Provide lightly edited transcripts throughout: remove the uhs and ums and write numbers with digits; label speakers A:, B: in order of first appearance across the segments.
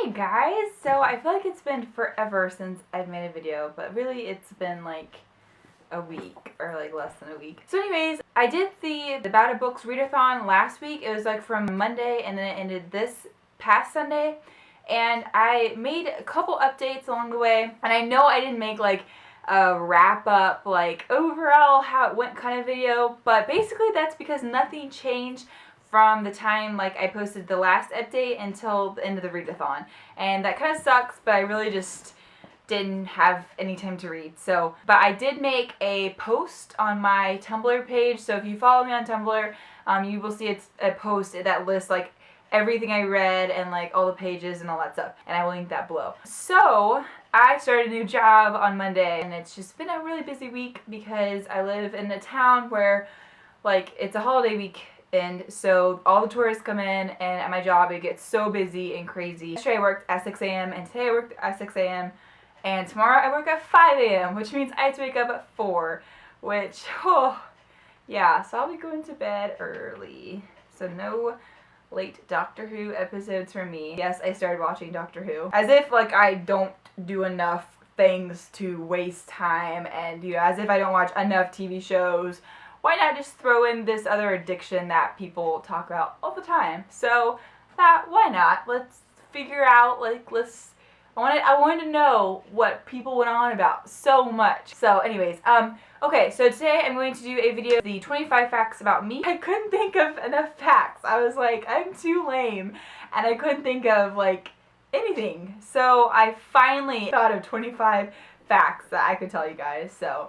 A: Hey guys, so I feel like it's been forever since I've made a video, but really it's been like a week or like less than a week. So anyways, I did the About a Books readathon last week. It was like from Monday and then it ended this past Sunday. And I made a couple updates along the way. And I know I didn't make like a wrap up, like overall how it went kind of video, but basically that's because nothing changed from the time like I posted the last update until the end of the readathon. And that kind of sucks, but I really just didn't have any time to read. So, but I did make a post on my Tumblr page. So if you follow me on Tumblr, you will see it's a post that lists like everything I read and like all the pages and all that stuff. And I will link that below. So I started a new job on Monday and it's just been a really busy week because I live in a town where like it's a holiday week. And so all the tourists come in, and at my job it gets so busy and crazy. Yesterday I worked at 6 a.m. and today I worked at 6 a.m. and tomorrow I work at 5 a.m. which means I have to wake up at 4, which, oh, yeah, so I'll be going to bed early. So no late Doctor Who episodes for me. Yes, I started watching Doctor Who. As if, like, I don't do enough things to waste time, and, you know, as if I don't watch enough TV shows. Why not just throw in this other addiction that people talk about all the time? So why not? Let's figure out, like, I wanted to know what people went on about so much. So anyways, okay, so today I'm going to do a video of the 25 facts about me. I couldn't think of enough facts. I was like, I'm too lame, and I couldn't think of, like, anything. So I finally thought of 25 facts that I could tell you guys, so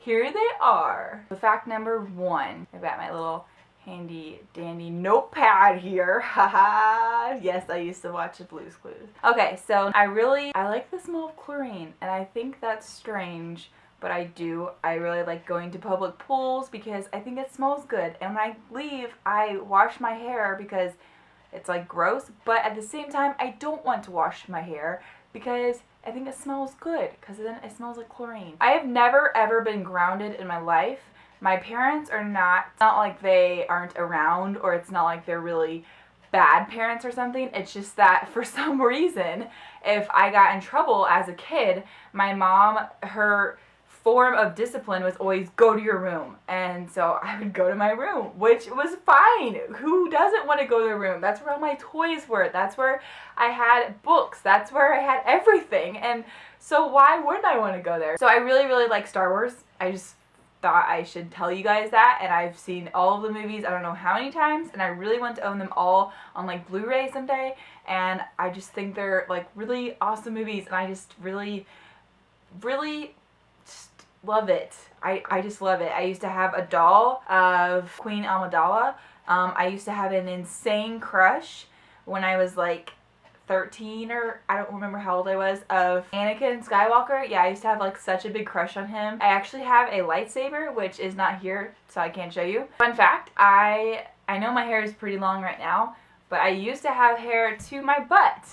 A: here they are. So fact number 1. I've got my little handy dandy notepad here. Haha. Yes, I used to watch the Blue's Clues. Okay, so I like the smell of chlorine, and I think that's strange, but I do. I really like going to public pools because I think it smells good. And when I leave, I wash my hair because it's like gross, but at the same time, I don't want to wash my hair because I think it smells good because then it smells like chlorine. I have never ever been grounded in my life. My parents are not, it's not like they aren't around, or it's not like they're really bad parents or something. It's just that for some reason, if I got in trouble as a kid, my mom, her form of discipline was always go to your room. And so I would go to my room, which was fine. Who doesn't want to go to their room? That's where all my toys were. That's where I had books. That's where I had everything. And so why wouldn't I want to go there? So I really, really like Star Wars. I just thought I should tell you guys that, and I've seen all of the movies I don't know how many times, and I really want to own them all on like Blu-ray someday, and I just think they're like really awesome movies, and I just really just love it. I just love it. I used to have a doll of Queen Amidala. I used to have an insane crush when I was like 13, or I don't remember how old I was, of Anakin Skywalker. Yeah, I used to have like such a big crush on him. I actually have a lightsaber, which is not here, so I can't show you. Fun fact, I know my hair is pretty long right now, but I used to have hair to my butt.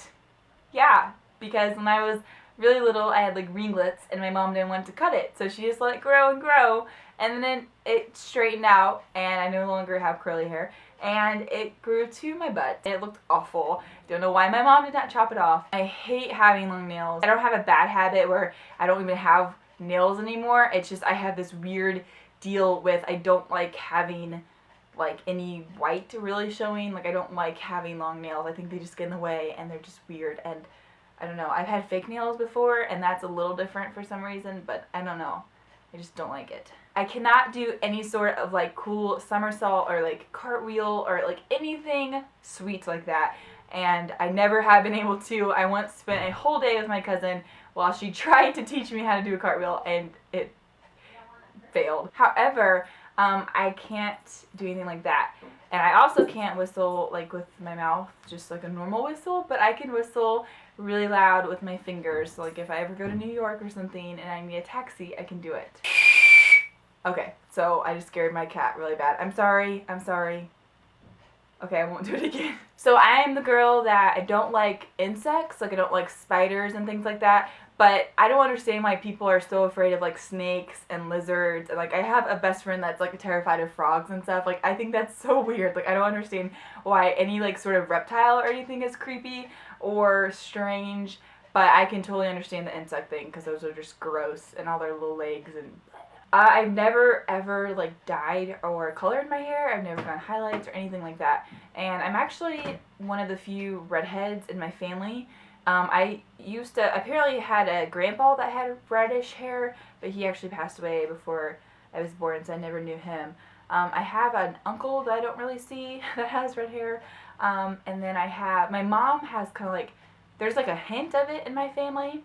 A: Yeah, because when I was really little, I had like ringlets, and my mom didn't want to cut it, so she just let it grow and grow, and then it straightened out, and I no longer have curly hair, and it grew to my butt. It looked awful. Don't know why my mom did not chop it off. I hate having long nails. I don't have a bad habit where I don't even have nails anymore. It's just I have this weird deal with I don't like having like any white really showing. Like I don't like having long nails. I think they just get in the way and they're just weird, and I don't know. I've had fake nails before and that's a little different for some reason, but I don't know. I just don't like it. I cannot do any sort of like cool somersault or like cartwheel or like anything sweet like that, and I never have been able to. I once spent a whole day with my cousin while she tried to teach me how to do a cartwheel, and it failed. However, I can't do anything like that, and I also can't whistle like with my mouth, just like a normal whistle, but I can whistle really loud with my fingers. So like if I ever go to New York or something and I need a taxi, I can do it. Okay, so I just scared my cat really bad. I'm sorry. Okay, I won't do it again. So I am the girl that I don't like insects, like I don't like spiders and things like that, But I don't understand why people are so afraid of like snakes and lizards. And like I have a best friend that's like terrified of frogs and stuff. Like I think that's so weird. Like I don't understand why any like sort of reptile or anything is creepy or strange. But I can totally understand the insect thing because those are just gross and all their little legs and. I've never ever like dyed or colored my hair. I've never done highlights or anything like that. And I'm actually one of the few redheads in my family. I used to, apparently had a grandpa that had reddish hair, but he actually passed away before I was born, so I never knew him. I have an uncle that I don't really see that has red hair. And then my mom has kind of like, there's like a hint of it in my family.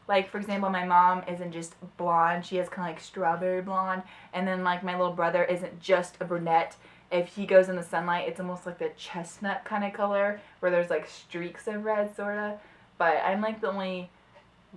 A: Like, for example, my mom isn't just blonde. She has kind of like strawberry blonde. And then, like, my little brother isn't just a brunette. If he goes in the sunlight, it's almost like the chestnut kind of color where there's, like, streaks of red, sort of. But I'm, like, the only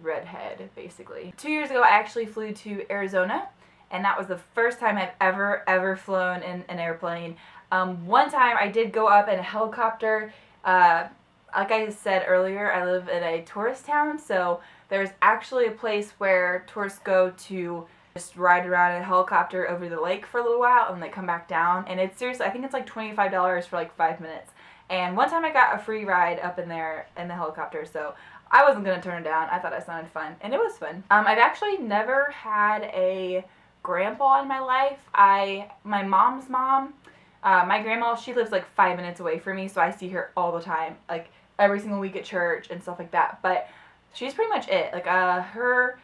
A: redhead, basically. 2 years ago, I actually flew to Arizona. And that was the first time I've ever flown in an airplane. One time, I did go up in a helicopter. Like I said earlier, I live in a tourist town, so there's actually a place where tourists go to just ride around in a helicopter over the lake for a little while and they come back down. And it's seriously, I think it's like $25 for like 5 minutes. And one time I got a free ride up in there in the helicopter, so I wasn't going to turn it down. I thought it sounded fun, and it was fun. I've actually never had a grandpa in my life. My mom's mom, my grandma, she lives like 5 minutes away from me, so I see her all the time, like every single week at church and stuff like that. But she's pretty much it. Like, her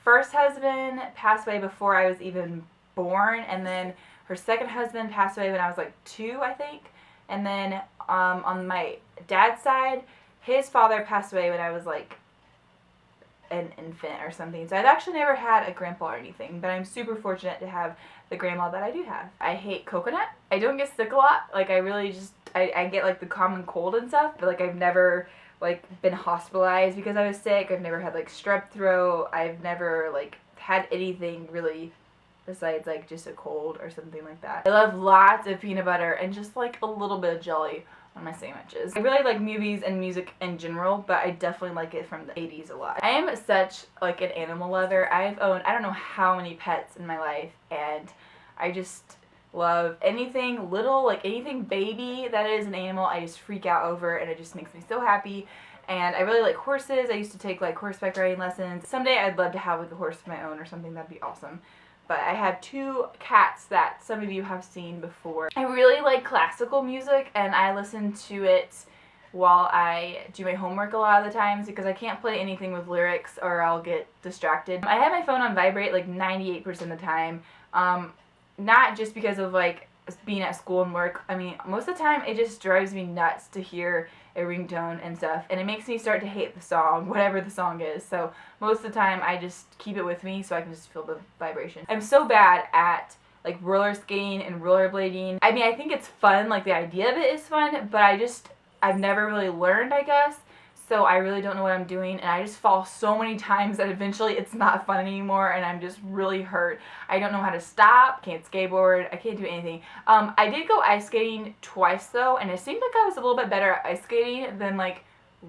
A: first husband passed away before I was even born, and then her second husband passed away when I was like 2, I think. And then on my dad's side, his father passed away when I was like an infant or something. So I've actually never had a grandpa or anything, but I'm super fortunate to have the grandma that I do have. I hate coconut. I don't get sick a lot. Like, I really just, I get like the common cold and stuff, but like I've never like been hospitalized because I was sick. I've never had like strep throat. I've never like had anything really besides like just a cold or something like that. I love lots of peanut butter and just like a little bit of jelly on my sandwiches. I really like movies and music in general, but I definitely like it from the 80s a lot. I am such like an animal lover. I've owned I don't know how many pets in my life, and I just love anything little, like anything baby that is an animal. I just freak out over, and it just makes me so happy. And I really like horses. I used to take like horseback riding lessons. Someday I'd love to have like a horse of my own or something. That'd be awesome. But I have 2 cats that some of you have seen before. I really like classical music, and I listen to it while I do my homework a lot of the times because I can't play anything with lyrics or I'll get distracted. I have my phone on vibrate like 98% of the time. Not just because of like being at school and work. I mean, most of the time it just drives me nuts to hear a ringtone and stuff, and it makes me start to hate the song, whatever the song is. So most of the time I just keep it with me so I can just feel the vibration. I'm so bad at like roller skating and rollerblading. I mean, I think it's fun, like the idea of it is fun, but I've never really learned, I guess. So I really don't know what I'm doing, and I just fall so many times that eventually it's not fun anymore, and I'm just really hurt. I don't know how to stop, can't skateboard, I can't do anything. I did go ice skating twice though, and it seemed like I was a little bit better at ice skating than like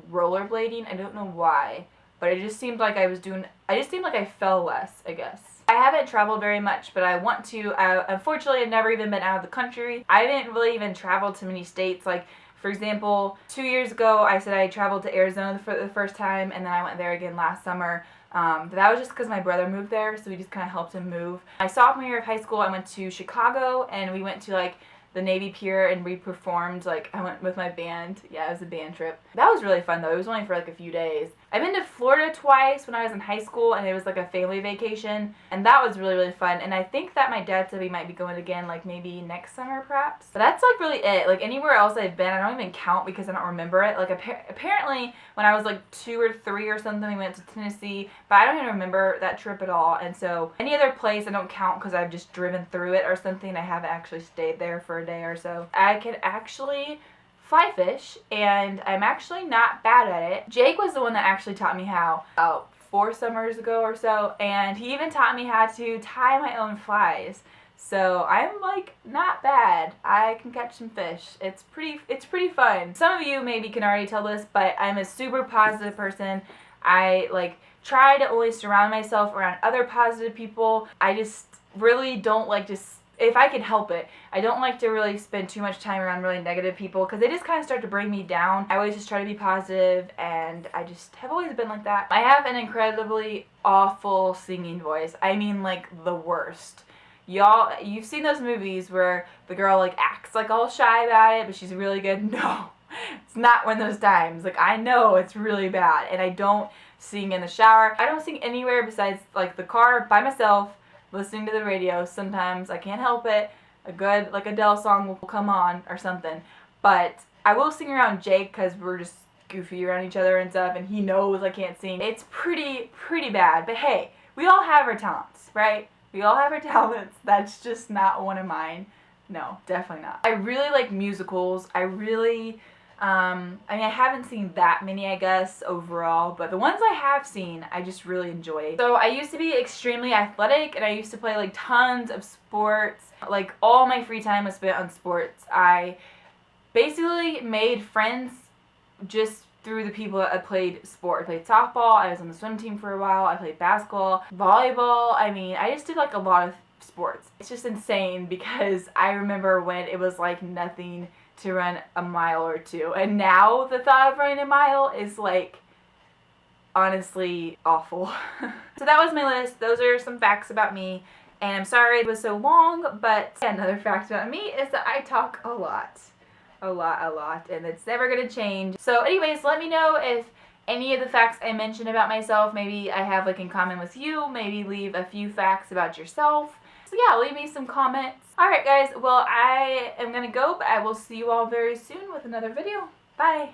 A: rollerblading. I don't know why, but it just seemed like I fell less, I guess. I haven't traveled very much, but I want to. Unfortunately, I've never even been out of the country. I didn't really even travel to many states. Like, for example, 2 years ago, I said I traveled to Arizona for the first time, and then I went there again last summer. But that was just because my brother moved there, so we just kind of helped him move. My sophomore year of high school, I went to Chicago, and we went to, like, the Navy Pier, and we performed, like, I went with my band. Yeah, it was a band trip. That was really fun, though. It was only for, like, a few days. I've been to Florida twice when I was in high school, and it was, like, a family vacation, and that was really, really fun. And I think that my dad said we might be going again, like, maybe next summer, perhaps. But that's, like, really it. Like, anywhere else I've been, I don't even count because I don't remember it. Like, apparently, when I was, like, 2 or 3 or something, we went to Tennessee, but I don't even remember that trip at all. And so, any other place I don't count because I've just driven through it or something. I haven't actually stayed there for a day or so. I can actually fly fish, and I'm actually not bad at it. Jake was the one that actually taught me how about 4 summers ago or so, and he even taught me how to tie my own flies. So I'm like not bad. I can catch some fish. It's pretty fun. Some of you maybe can already tell this, but I'm a super positive person. I like try to always surround myself around other positive people. I just really don't like if I can help it, I don't like to really spend too much time around really negative people because they just kind of start to bring me down. I always just try to be positive, and I just have always been like that. I have an incredibly awful singing voice. I mean, like the worst. Y'all, you've seen those movies where the girl like acts like all shy about it, but she's really good. No, it's not one of those times. Like I know it's really bad, and I don't sing in the shower. I don't sing anywhere besides like the car by myself, listening to the radio. Sometimes I can't help it. A good like Adele song will come on or something. But I will sing around Jake because we're just goofy around each other and stuff, and he knows I can't sing. It's pretty bad. But hey, we all have our talents, right? We all have our talents. That's just not one of mine. No, definitely not. I really like musicals. I really, I mean, I haven't seen that many, I guess, overall, but the ones I have seen, I just really enjoy. So I used to be extremely athletic, and I used to play like tons of sports. Like all my free time was spent on sports. I basically made friends just through the people that I played sport. I played softball, I was on the swim team for a while, I played basketball, volleyball. I mean, I just did like a lot of sports. It's just insane because I remember when it was like nothing to run a mile or two, and now the thought of running a mile is like honestly awful. So that was my list. Those are some facts about me, and I'm sorry it was so long, but another fact about me is that I talk a lot, and it's never gonna change. So anyways, let me know if any of the facts I mentioned about myself maybe I have like in common with you. Maybe leave a few facts about yourself. So yeah, leave me some comments. Alright guys, well I am gonna go, but I will see you all very soon with another video. Bye!